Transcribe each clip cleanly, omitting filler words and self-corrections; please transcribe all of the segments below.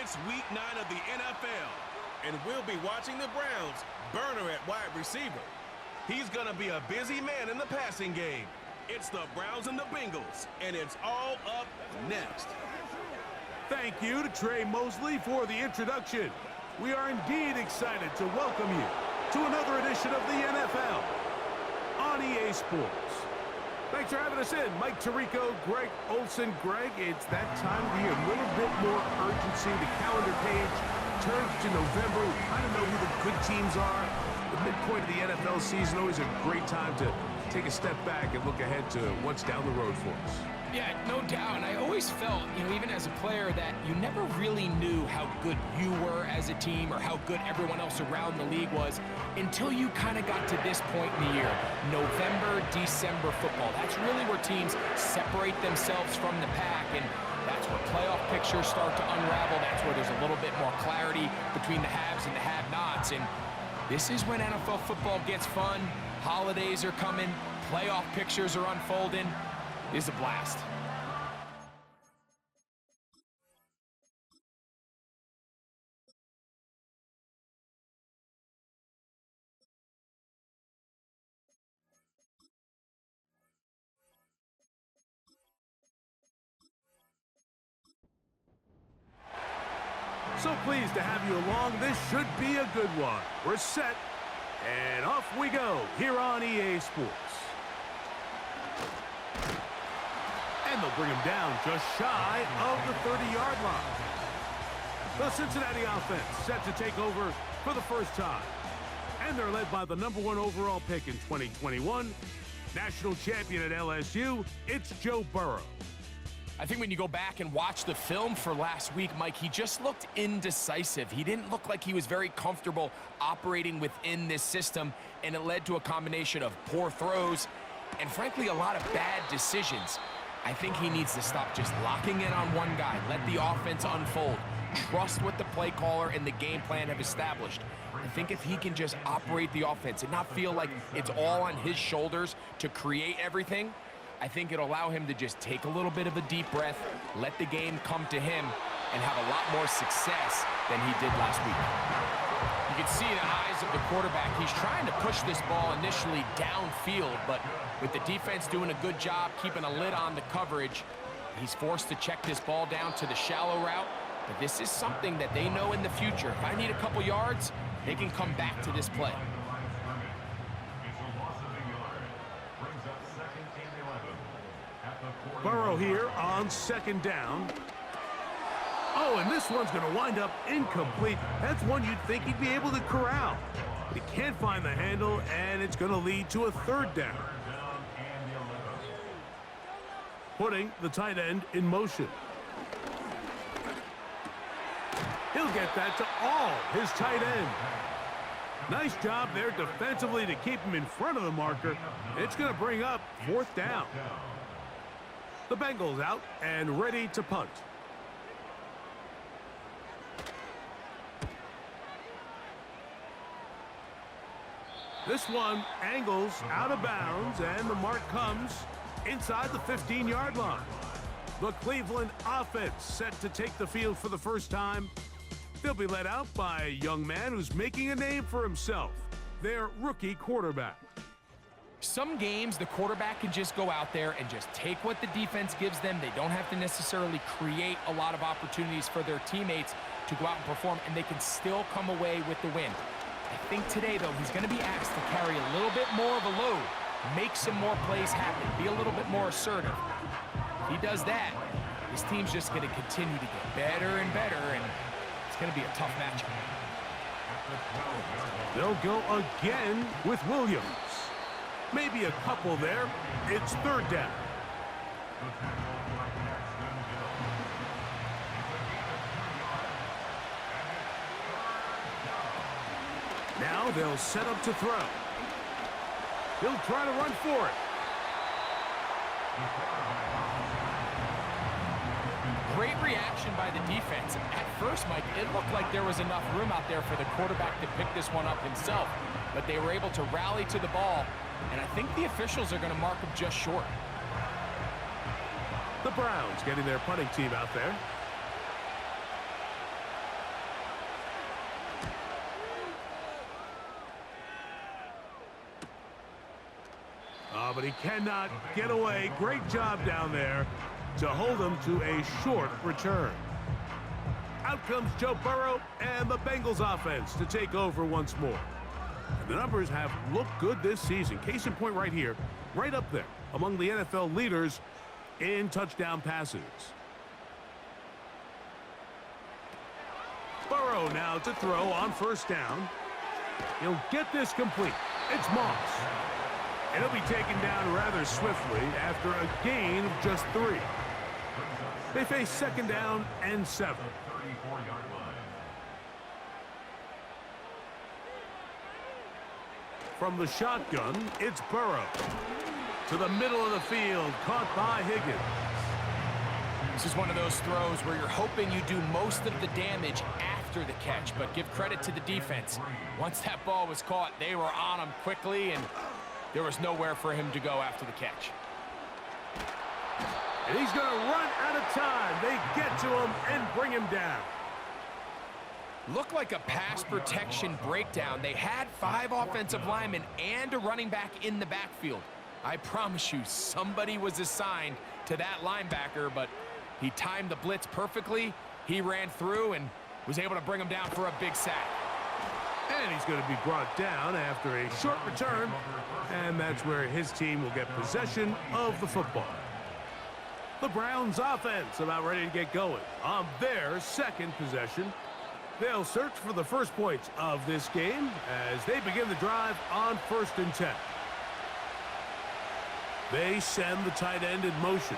It's week 9 of the NFL, and we'll be watching the Browns burner at wide receiver. He's going to be a busy man in the passing game. It's the Browns and the Bengals, and it's all up next. Thank you to Trey Mosley for the introduction. We are indeed excited to welcome you to another edition of the NFL on EA Sports. Thanks for having us in. Mike Tirico, Greg Olson. Greg, it's that time of year. A little bit more urgency. The calendar page turns to November. We kind of know who the good teams are. The midpoint of the NFL season, always a great time to take a step back and look ahead to what's down the road for us. Yeah, no doubt. And I always felt, even as a player, that you never really knew how good you were as a team or how good everyone else around the league was until you kind of got to this point in the year. November, December football. That's really where teams separate themselves from the pack, and that's where playoff pictures start to unravel. That's where there's a little bit more clarity between the haves and the have-nots. And this is when NFL football gets fun. Holidays are coming. Playoff pictures are unfolding. It's a blast. So pleased to have you along. This should be a good one. We're set, and off we go here on EA Sports. And they'll bring him down just shy of the 30-yard line. The Cincinnati offense set to take over for the first time. And they're led by the #1 overall pick in 2021, national champion at LSU, it's Joe Burrow. I think when you go back and watch the film for last week, Mike, he just looked indecisive. He didn't look like he was very comfortable operating within this system, and it led to a combination of poor throws and, frankly, a lot of bad decisions. I think he needs to stop just locking in on one guy. Let the offense unfold. Trust what the play caller and the game plan have established. I think if he can just operate the offense and not feel like it's all on his shoulders to create everything, I think it'll allow him to just take a little bit of a deep breath, let the game come to him, and have a lot more success than he did last week. You can see in the eyes of the quarterback, he's trying to push this ball initially downfield, but with the defense doing a good job keeping a lid on the coverage, he's forced to check this ball down to the shallow route. But this is something that they know in the future. If I need a couple yards, they can come back to this play. Burrow here on second down. Oh, and this one's going to wind up incomplete. That's one you'd think he'd be able to corral. He can't find the handle, and it's going to lead to a third down. Putting the tight end in motion. He'll get that to all his tight end. Nice job there defensively to keep him in front of the marker. It's going to bring up fourth down. The Bengals out and ready to punt. This one angles out of bounds, and the mark comes inside the 15-yard line. The Cleveland offense set to take the field for the first time. They'll be led out by a young man who's making a name for himself, their rookie quarterback. Some games, the quarterback can just go out there and just take what the defense gives them. They don't have to necessarily create a lot of opportunities for their teammates to go out and perform, and they can still come away with the win. I think today, though, he's going to be asked to carry a little bit more of a load, make some more plays happen, be a little bit more assertive. If he does that, his team's just going to continue to get better and better, and it's going to be a tough matchup. They'll go again with Williams. Maybe a couple there. It's third down. Now they'll set up to throw. He'll try to run for it. Great reaction by the defense. At first, Mike, it looked like there was enough room out there for the quarterback to pick this one up himself, but they were able to rally to the ball, and I think the officials are going to mark him just short. The Browns getting their punting team out there. but he cannot get away. Great job down there to hold him to a short return. Out comes Joe Burrow and the Bengals offense to take over once more. And the numbers have looked good this season. Case in point right here, right up there among the NFL leaders in touchdown passes. Burrow now to throw on first down. He'll get this complete. It's Moss. And he'll be taken down rather swiftly after a gain of just 3. They face second down and 7. From the shotgun, it's Burrow. To the middle of the field, caught by Higgins. This is one of those throws where you're hoping you do most of the damage after the catch, but give credit to the defense. Once that ball was caught, they were on him quickly, and there was nowhere for him to go after the catch. And he's going to run out of time. They get to him and bring him down. Looked like a pass protection breakdown. They had 5 offensive linemen and a running back in the backfield. I promise you, somebody was assigned to that linebacker, but he timed the blitz perfectly. He ran through and was able to bring him down for a big sack. And he's going to be brought down after a short return, and that's where his team will get possession of the football. The Browns offense about ready to get going on their second possession. They'll search for the first points of this game as they begin the drive on 1st and 10. They send the tight end in motion.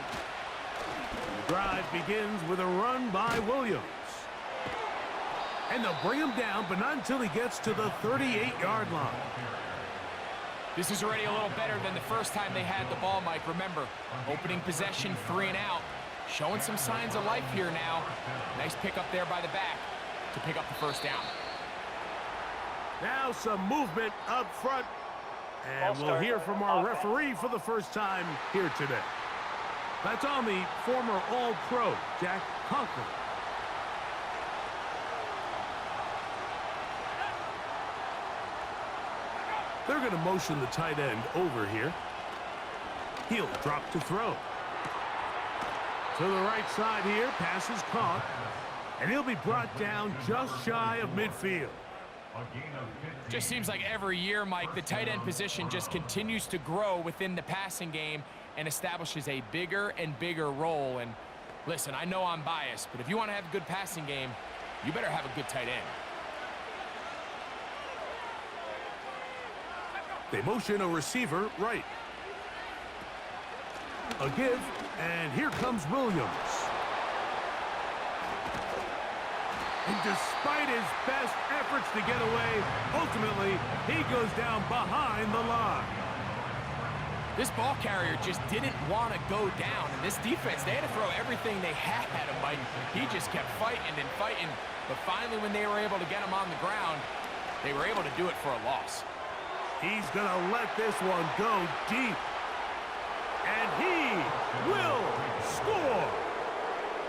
The drive begins with a run by Williams. And they'll bring him down, but not until he gets to the 38-yard line. This is already a little better than the first time they had the ball, Mike. Remember, opening possession, 3 and out. Showing some signs of life here now. Nice pick up there by the back to pick up the first down. Now some movement up front. And we'll hear from our referee for the first time here today. That's on the former All-Pro, Jack Conklin. They're going to motion the tight end over here. He'll drop to throw. To the right side here, pass is caught. And he'll be brought down just shy of midfield. Just seems like every year, Mike, the tight end position just continues to grow within the passing game and establishes a bigger and bigger role. And listen, I know I'm biased, but if you want to have a good passing game, you better have a good tight end. They motion a receiver right. A give, and here comes Williams. And despite his best efforts to get away, ultimately, he goes down behind the line. This ball carrier just didn't want to go down. And this defense, they had to throw everything they had at him, Mike. He just kept fighting and fighting. But finally, when they were able to get him on the ground, they were able to do it for a loss. He's going to let this one go deep. And he will score.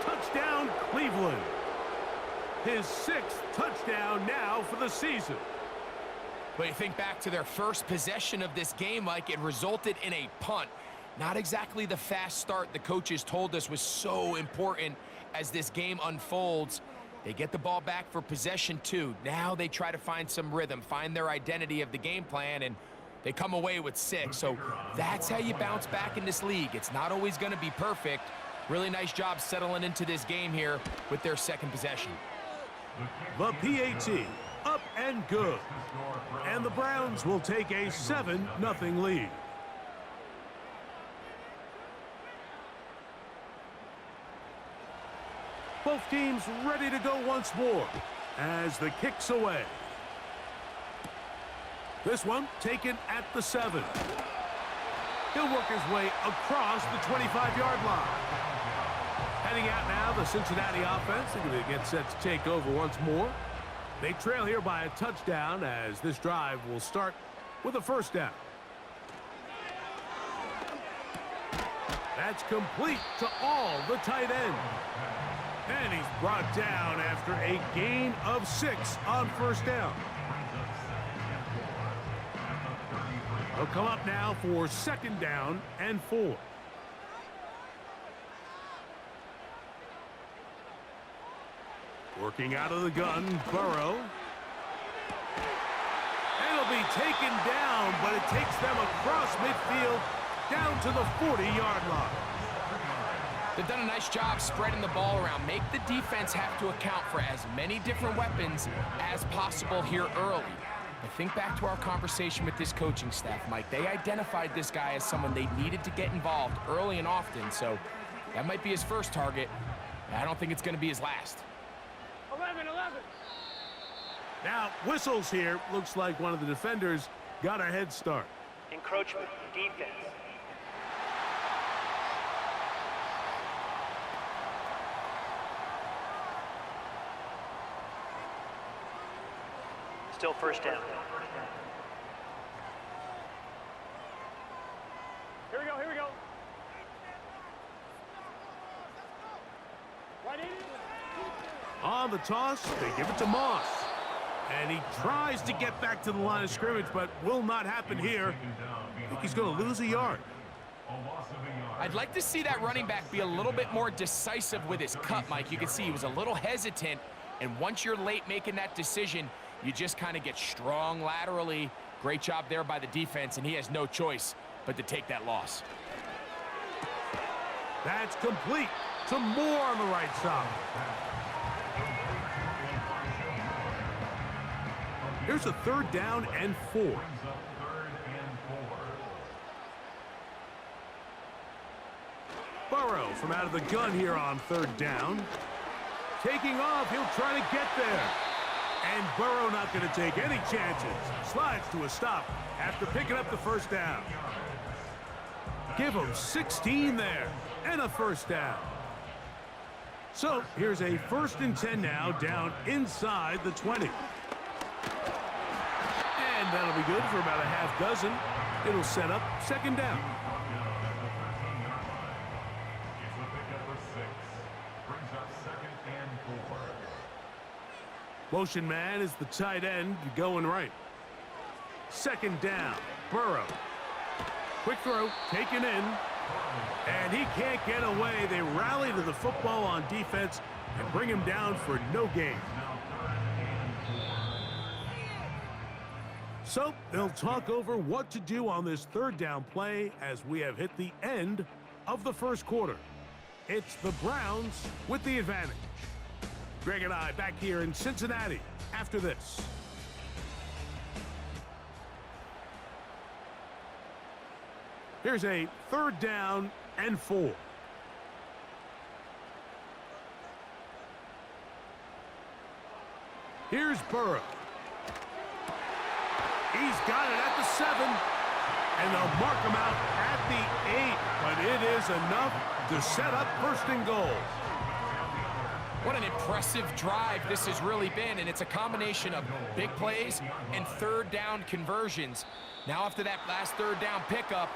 Touchdown, Cleveland. His 6th touchdown now for the season. But you think back to their first possession of this game, Mike, it resulted in a punt. Not exactly the fast start the coaches told us was so important as this game unfolds. They get the ball back for possession 2. Now they try to find some rhythm, find their identity of the game plan, and they come away with 6. So that's how you bounce back in this league. It's not always going to be perfect. Really nice job settling into this game here with their second possession. The PAT, up and good. And the Browns will take a 7-0 lead. Both teams ready to go once more as the kick's away. This one taken at the 7. He'll work his way across the 25-yard line. Heading out now, the Cincinnati offense. They're going to get set to take over once more. They trail here by a touchdown as this drive will start with a first down. That's complete to all the tight end. And he's brought down after a gain of 6 on first down. They'll come up now for 2nd down and 4. Working out of the gun, Burrow. And it'll be taken down, but it takes them across midfield down to the 40-yard line. They've done a nice job spreading the ball around. Make the defense have to account for as many different weapons as possible here early. But think back to our conversation with this coaching staff, Mike. They identified this guy as someone they needed to get involved early and often, so that might be his first target. I don't think it's going to be his last. 11. Now, whistles here. Looks like one of the defenders got a head start. Encroachment, defense. Still 1st down. Here we go. Right in. On the toss, they give it to Moss. And he tries to get back to the line of scrimmage, but will not happen here. I think he's going to lose a yard. I'd like to see that running back be a little bit more decisive with his cut, Mike. You can see he was a little hesitant, and once you're late making that decision, you just kind of get strong laterally. Great job there by the defense, and he has no choice but to take that loss. That's complete to Moore on the right side. Here's a 3rd down and 4. Burrow from out of the gun here on 3rd down. Taking off, he'll try to get there. And Burrow not going to take any chances. Slides to a stop after picking up the 1st down. Give him 16 there and a 1st down. So here's a 1st and 10 now down inside the 20. And that'll be good for about a half dozen. It'll set up 2nd down. Motion man is the tight end going right. 2nd down. Burrow. Quick throw, taken in. And he can't get away. They rally to the football on defense and bring him down for no gain. So they'll talk over what to do on this 3rd down play as we have hit the end of the 1st quarter. It's the Browns with the advantage. Greg and I back here in Cincinnati after this. Here's a 3rd down and 4. Here's Burrow. He's got it at the 7. And they'll mark him out at the 8. But it is enough to set up 1st and goal. What an impressive drive this has really been, and it's a combination of big plays and 3rd down conversions. Now after that last 3rd down pickup,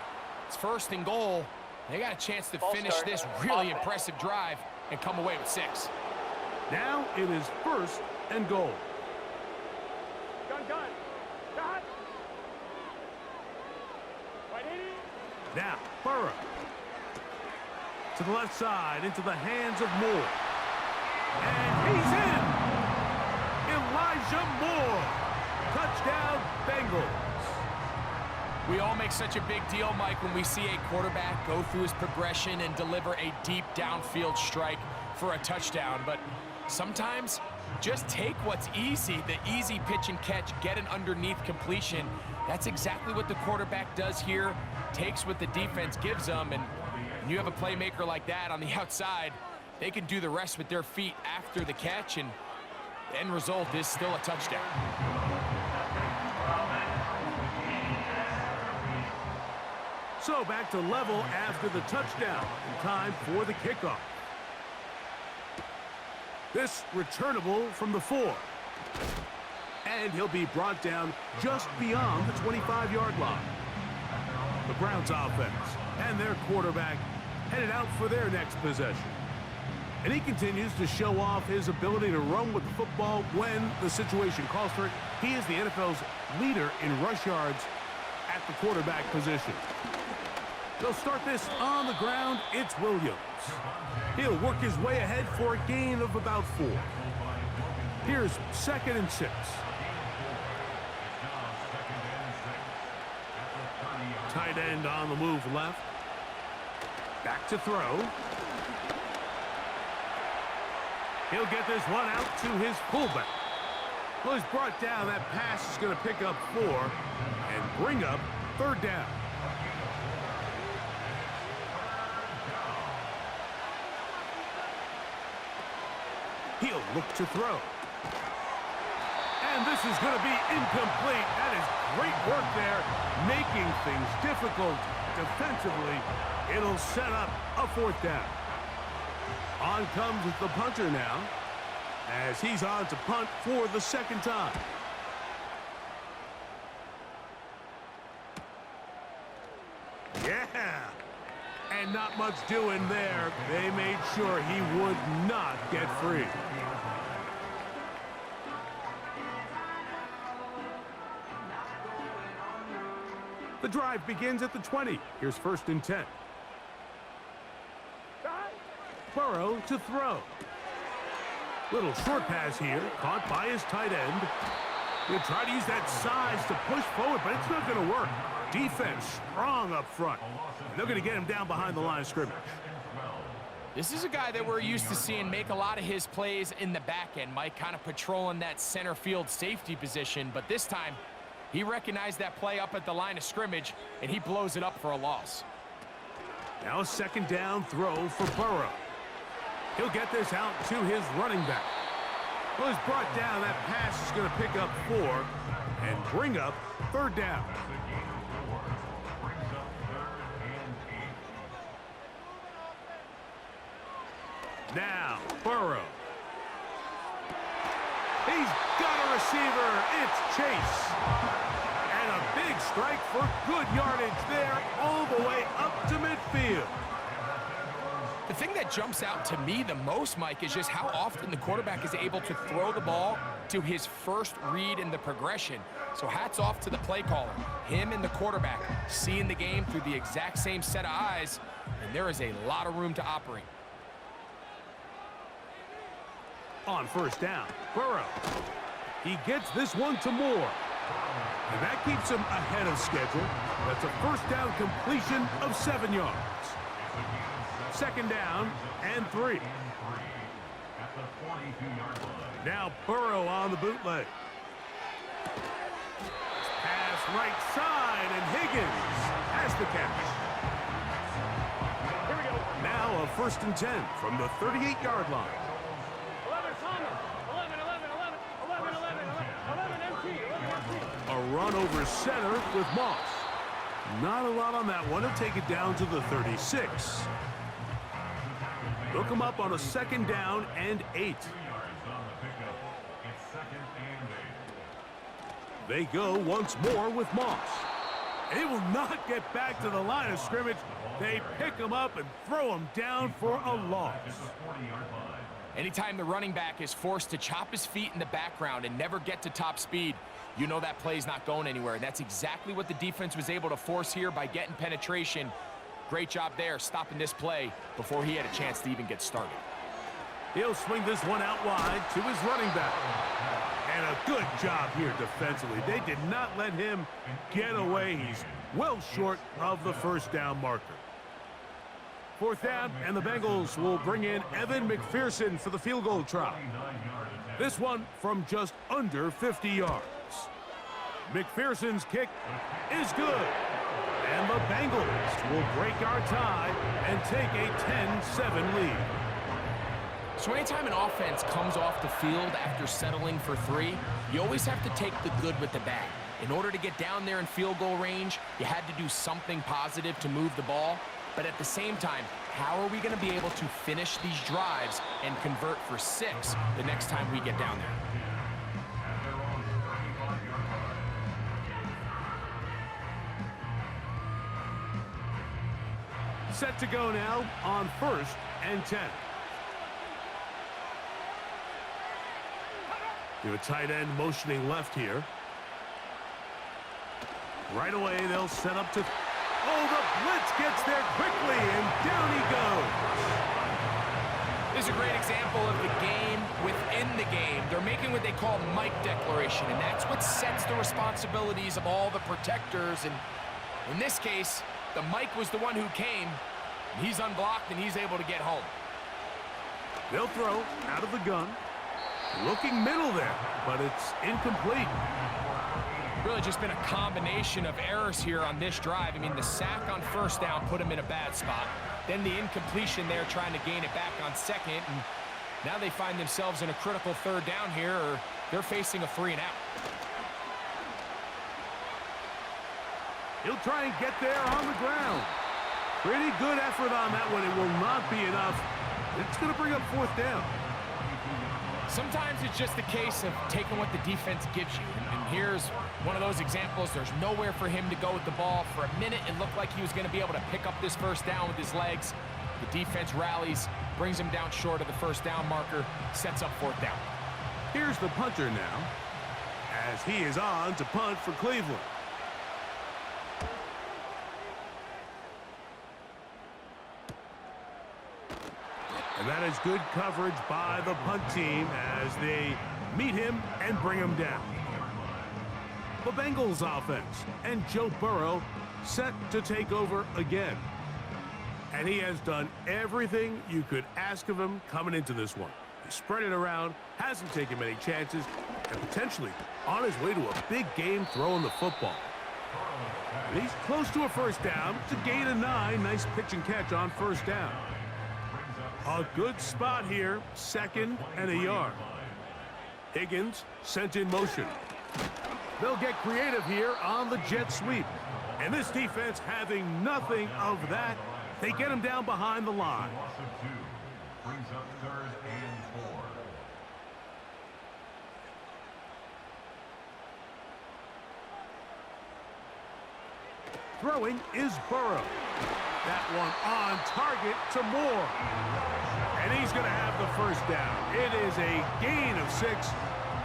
it's 1st and goal. They got a chance to finish this really impressive drive and come away with 6. Now it is 1st and goal. Gun. Right in. Now Burrow. To the left side, into the hands of Moore. And he's in! Elijah Moore! Touchdown, Bengals. We all make such a big deal, Mike, when we see a quarterback go through his progression and deliver a deep downfield strike for a touchdown. But sometimes, just take what's easy, the easy pitch and catch, get an underneath completion. That's exactly what the quarterback does here, takes what the defense gives them, and when you have a playmaker like that on the outside, they can do the rest with their feet after the catch, and the end result is still a touchdown. So back to level after the touchdown. Time for the kickoff. This returnable from the 4. And he'll be brought down just beyond the 25-yard line. The Browns offense and their quarterback headed out for their next possession. And he continues to show off his ability to run with the football when the situation calls for it. He is the NFL's leader in rush yards at the quarterback position. They'll start this on the ground. It's Williams. He'll work his way ahead for a gain of about 4. Here's 2nd and 6. Tight end on the move left. Back to throw. He'll get this one out to his fullback. Well, he's brought down. That pass is going to pick up 4 and bring up 3rd down. He'll look to throw. And this is going to be incomplete. That is great work there, making things difficult defensively. It'll set up a 4th down. On comes the punter now, as he's on to punt for the 2nd time. Yeah! And not much doing there. They made sure he would not get free. The drive begins at the 20. Here's 1st and 10. Burrow to throw. Little short pass here, caught by his tight end. He'll try to use that size to push forward, but it's not going to work. Defense strong up front. They're going to get him down behind the line of scrimmage. This is a guy that we're used to seeing make a lot of his plays in the back end, Mike, kind of patrolling that center field safety position, but this time he recognized that play up at the line of scrimmage, and he blows it up for a loss. Now a 2nd down throw for Burrow. He'll get this out to his running back. Well, he's brought down. That pass is going to pick up 4 and bring up 3rd down. Now, Burrow. He's got a receiver. It's Chase. And a big strike for good yardage there all the way up to midfield. The thing that jumps out to me the most, Mike, is just how often the quarterback is able to throw the ball to his first read in the progression. So hats off to the play caller. Him and the quarterback seeing the game through the exact same set of eyes, and there is a lot of room to operate. On 1st down, Burrow. He gets this one to Moore. And that keeps him ahead of schedule. That's a 1st down completion of 7 yards. 2nd down and 3. Now Burrow on the bootleg. Pass right side, and Higgins has the catch. Here we go. Now a 1st and 10 from the 38-yard line. 11, Thomas. 11, 11, 11, 11, 11, 11, 11, MT, 11, MT. A run over center with Moss. Not a lot on that one. He'll take it down to the 36. Look him up on a 2nd down and 8. They go once more with Moss. They will not get back to the line of scrimmage. They pick him up and throw him down for a loss. Anytime the running back is forced to chop his feet in the background and never get to top speed, you know that play's not going anywhere. And that's exactly what the defense was able to force here by getting penetration. Great job there, stopping this play before he had a chance to even get started. He'll swing this one out wide to his running back. And a good job here defensively. They did not let him get away. He's well short of the 1st down marker. 4th down, and the Bengals will bring in Evan McPherson for the field goal try. This one from just under 50 yards. McPherson's kick is good. And the Bengals will break our tie and take a 10-7 lead. So anytime an offense comes off the field after settling for 3, you always have to take the good with the bad. In order to get down there in field goal range, you had to do something positive to move the ball. But at the same time, how are we going to be able to finish these drives and convert for 6 the next time we get down there? Set to go now on 1st and 10. You have a tight end motioning left here. Right away, they'll set up to... Oh, the blitz gets there quickly, and down he goes. This is a great example of the game within the game. They're making what they call Mike declaration, and that's what sets the responsibilities of all the protectors. And in this case, the Mike was the one who came. He's unblocked, and he's able to get home. They'll throw out of the gun. Looking middle there, but it's incomplete. Really just been a combination of errors here on this drive. I mean, the sack on first down put him in a bad spot. Then the incompletion there trying to gain it back on second. And now they find themselves in a critical third down here, or they're facing a 3 and out. He'll try and get there on the ground. Pretty good effort on that one. It will not be enough. It's going to bring up 4th down. Sometimes it's just a case of taking what the defense gives you. And here's one of those examples. There's nowhere for him to go with the ball. For a minute, it looked like he was going to be able to pick up this first down with his legs. The defense rallies, brings him down short of the first down marker, sets up 4th down. Here's the punter now, as he is on to punt for Cleveland. And that is good coverage by the punt team as they meet him and bring him down. The Bengals offense and Joe Burrow set to take over again. And he has done everything you could ask of him coming into this one. He spread it around, hasn't taken many chances, and potentially on his way to a big game throwing the football. And he's close to a first down. It's a gain of 9. Nice pitch and catch on first down. A good spot here, 2nd and a yard. Higgins sent in motion. They'll get creative here on the jet sweep. And this defense having nothing of that, they get him down behind the line. Brings up 3rd and 4. Throwing is Burrow. That one on target to Moore. And he's going to have the first down. It is a gain of 6.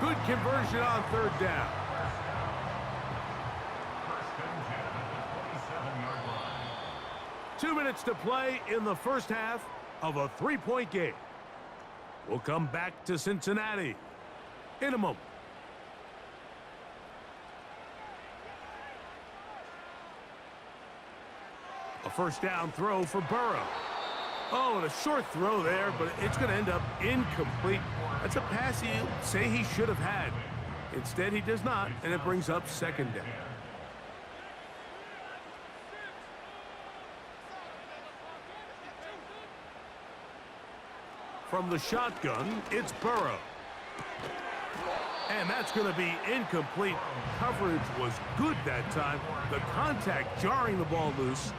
Good conversion on 3rd down. 2 minutes to play in the first half of a 3-point game. We'll come back to Cincinnati in a moment. A first down throw for Burrow. Oh, and a short throw there, but it's going to end up incomplete. That's a pass he'll say he should have had. Instead, he does not, and it brings up 2nd down. From the shotgun, it's Burrow. And that's going to be incomplete. Coverage was good that time. The contact jarring the ball loose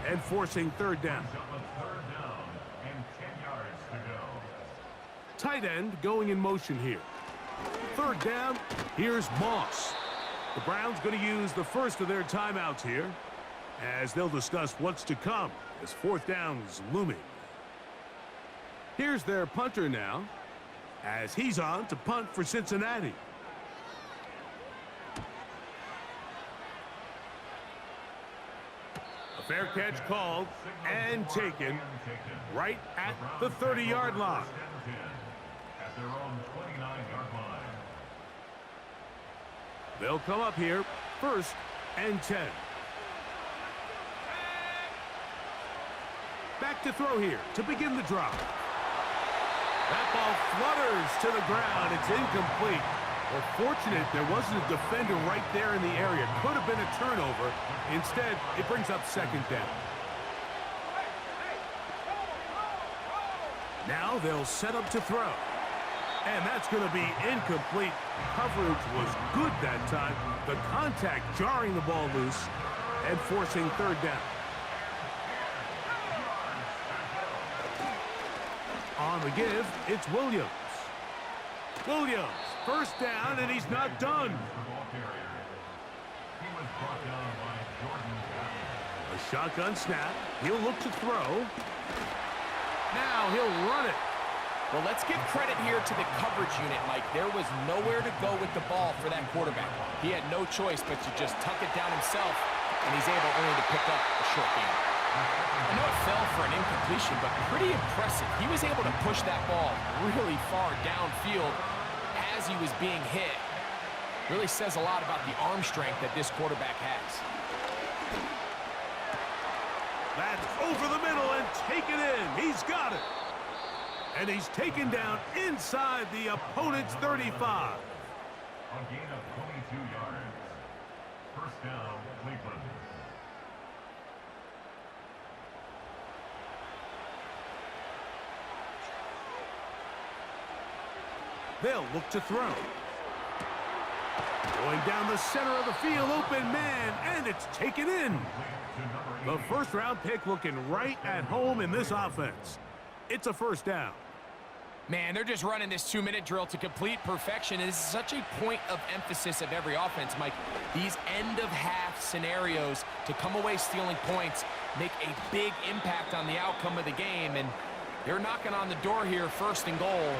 and forcing 3rd down. Tight end going in motion here. 3rd down, here's Moss. The Browns going to use the first of their timeouts here as they'll discuss what's to come as 4th down is looming. Here's their punter now as he's on to punt for Cincinnati. A fair catch called and taken right at the 30-yard line. At their own 29-yard line. They'll come up here, 1st and 10. Back to throw here to begin the drive. That ball flutters to the ground. It's incomplete. Well, fortunate there wasn't a defender right there in the area. Could have been a turnover. Instead, it brings up 2nd down. Now they'll set up to throw. And that's going to be incomplete. Coverage was good that time. The contact jarring the ball loose and forcing 3rd down. On the give, it's Williams. Williams, first down, and he's not done. A shotgun snap. He'll look to throw. Now he'll run it. Well, let's give credit here to the coverage unit, Mike. There was nowhere to go with the ball for that quarterback. He had no choice but to just tuck it down himself, and he's able only to pick up a short gain. I know it fell for an incompletion, but pretty impressive. He was able to push that ball really far downfield as he was being hit. Really says a lot about the arm strength that this quarterback has. That's over the middle and taken in. He's got it. And he's taken down inside the opponent's 35. A gain of 22 yards. First down, Cleveland. They'll look to throw. Going down the center of the field, open man, and it's taken in. The first-round pick looking right at home in this offense. It's a first down. Man, they're just running this 2-minute drill to complete perfection. And this is such a point of emphasis of every offense, Mike. These end-of-half scenarios to come away stealing points make a big impact on the outcome of the game. And they're knocking on the door here, first and goal.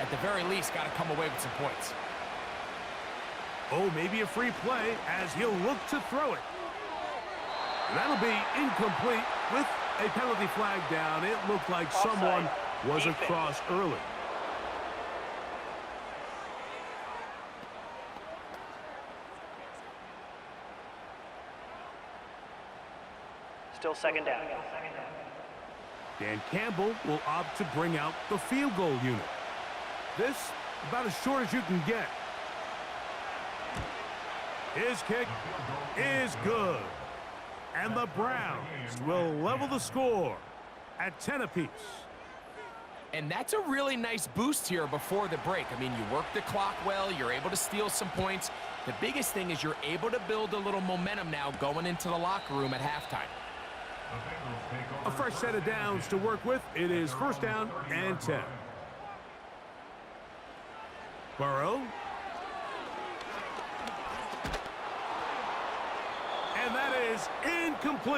At the very least, got to come away with some points. Oh, maybe a free play as he'll look to throw it. That'll be incomplete with a penalty flag down. It looked like someone was across early. Still second down. Dan Campbell will opt to bring out the field goal unit. This about as short as you can get. His kick is good. And the Browns will level the score at 10 apiece. And that's a really nice boost here before the break. I mean, you work the clock well. You're able to steal some points. The biggest thing is you're able to build a little momentum now going into the locker room at halftime. A fresh set of downs to work with. It is first down and 10. Burrow. And that is incomplete.